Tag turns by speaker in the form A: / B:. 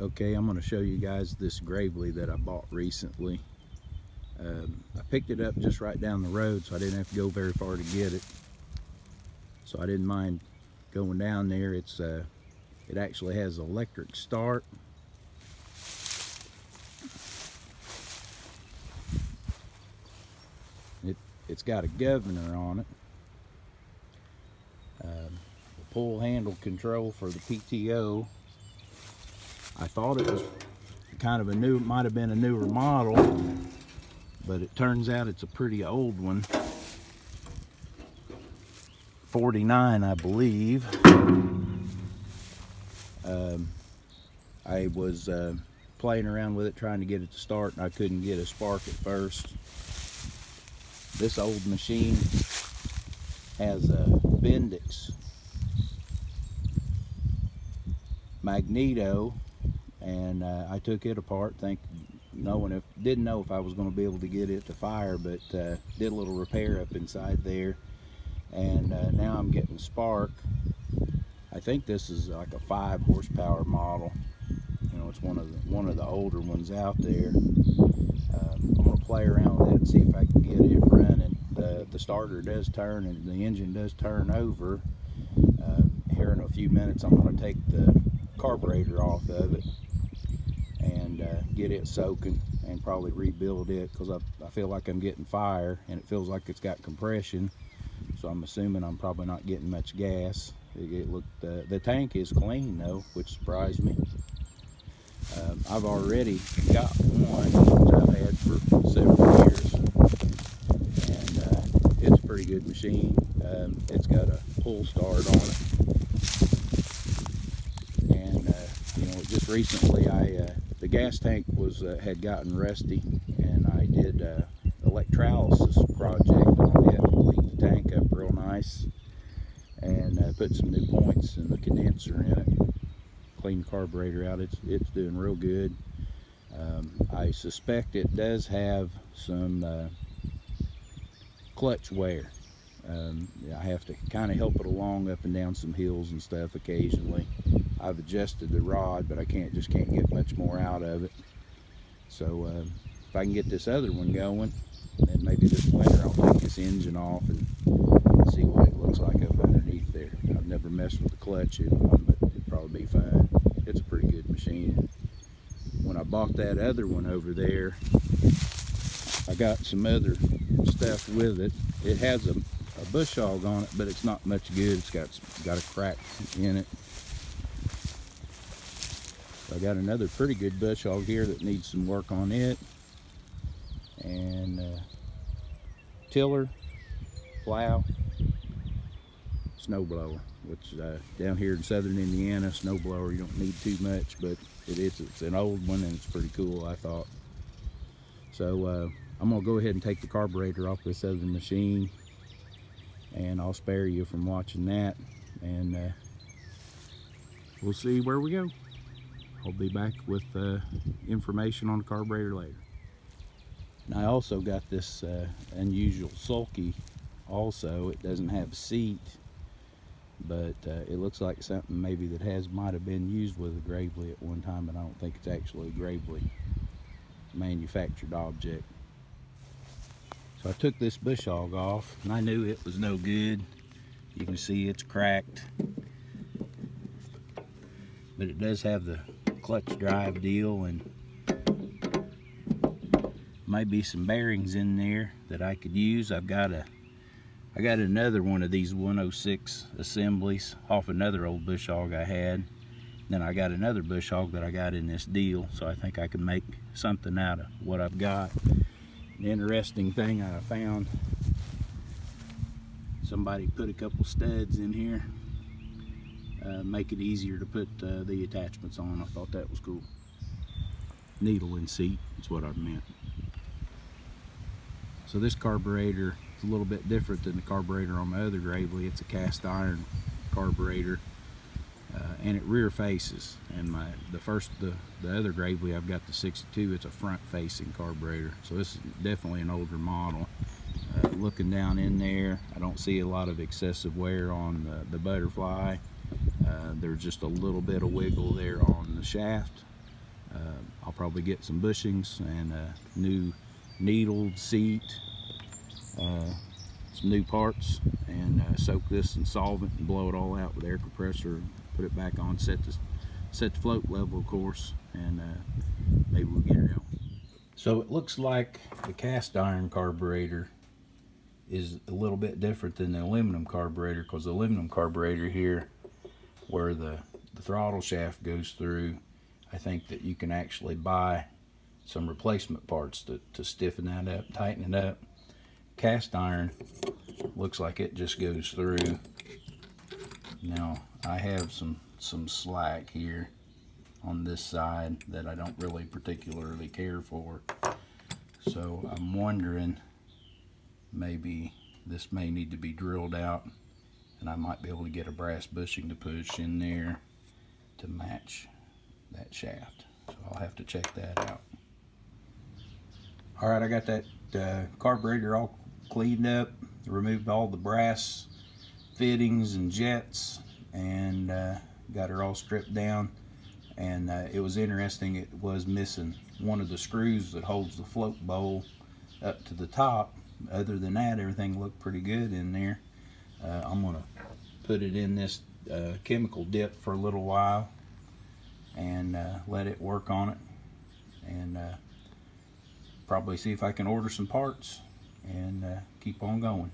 A: Okay, I'm going to show you guys this Gravely that I bought recently. I picked it up just right down the road, so I didn't have to go very far to get it. So I didn't mind going down there. It actually has electric start. It's got a governor on it. The pull handle control for the PTO. I thought it was kind of might have been a newer model, but it turns out it's a pretty old one. 49, I believe. I was playing around with it, trying to get it to start, and I couldn't get a spark at first. This old machine has a Bendix magneto, and I took it apart, didn't know if I was going to be able to get it to fire, but did a little repair up inside there, and now I'm getting spark. I think this is like a 5 horsepower model. You know, it's one of the older ones out there. I'm going to play around with it and see if I can get it running. The starter does turn and the engine does turn over. Here in a few minutes I'm going to take the carburetor off of it and get it soaking and probably rebuild it, because I feel like I'm getting fire and it feels like it's got compression, so I'm assuming I'm probably not getting much gas. The tank is clean though, which surprised me. I've already got one that I've had for several years, and it's a pretty good machine. It's got a pull start on it, and you know, just recently the gas tank had gotten rusty, and I did electrolysis project on it, cleaned the tank up real nice, and put some new points in the condenser in it. Clean the carburetor out. It's doing real good. I suspect it does have some clutch wear. I have to kind of help it along up and down some hills and stuff occasionally. I've adjusted the rod, but I just can't get much more out of it. So if I can get this other one going, then maybe this winter I'll take this engine off and see what it looks like up underneath there. I've never messed with the clutch in one, but it'd probably be fine. It's a pretty good machine. When I bought that other one over there, I got some other stuff with it. It has a bush hog on it, but it's not much good. It's got a crack in it. So I got another pretty good bush hog here that needs some work on it. And tiller, plow, snow blower, which down here in southern Indiana, snow blower, you don't need too much, but it's an old one and it's pretty cool, I thought. So I'm gonna go ahead and take the carburetor off this other machine, and I'll spare you from watching that, and we'll see where we go. I'll be back with information on the carburetor later. And I also got this unusual sulky also. It doesn't have a seat, but it looks like something maybe that might have been used with a Gravely at one time, but I don't think it's actually a Gravely manufactured object. So I took this bush hog off, and I knew it was no good. You can see it's cracked, but it does have the clutch drive deal, and maybe some bearings in there that I could use. I got another one of these 106 assemblies off another old bush hog I had. Then I got another bush hog that I got in this deal, so I think I can make something out of what I've got. An interesting thing I found, somebody put a couple studs in here, make it easier to put the attachments on. I thought that was cool. Needle and seat is what I meant. So this carburetor is a little bit different than the carburetor on my other Gravely. It's a cast iron carburetor, and it rear faces. And the other Gravely I've got, the 62, it's a front facing carburetor. So this is definitely an older model. Looking down in there, I don't see a lot of excessive wear on the butterfly. There's just a little bit of wiggle there on the shaft, I'll probably get some bushings and a new needled seat, some new parts, and soak this in solvent and blow it all out with air compressor, put it back on, set the float level, of course, and maybe we'll get her out. So it looks like the cast iron carburetor is a little bit different than the aluminum carburetor, because the aluminum carburetor here, where the throttle shaft goes through, I think that you can actually buy some replacement parts to stiffen that up, tighten it up. Cast iron looks like it just goes through. Now I have some slack here on this side that I don't really particularly care for, so I'm wondering maybe this may need to be drilled out, and I might be able to get a brass bushing to push in there to match that shaft. So I'll have to check that out. All right, I got that carburetor all cleaned up, removed all the brass fittings and jets, and got her all stripped down. And it was interesting, it was missing one of the screws that holds the float bowl up to the top. Other than that, everything looked pretty good in there. I'm gonna put it in this chemical dip for a little while and let it work on it, and probably see if I can order some parts and keep on going.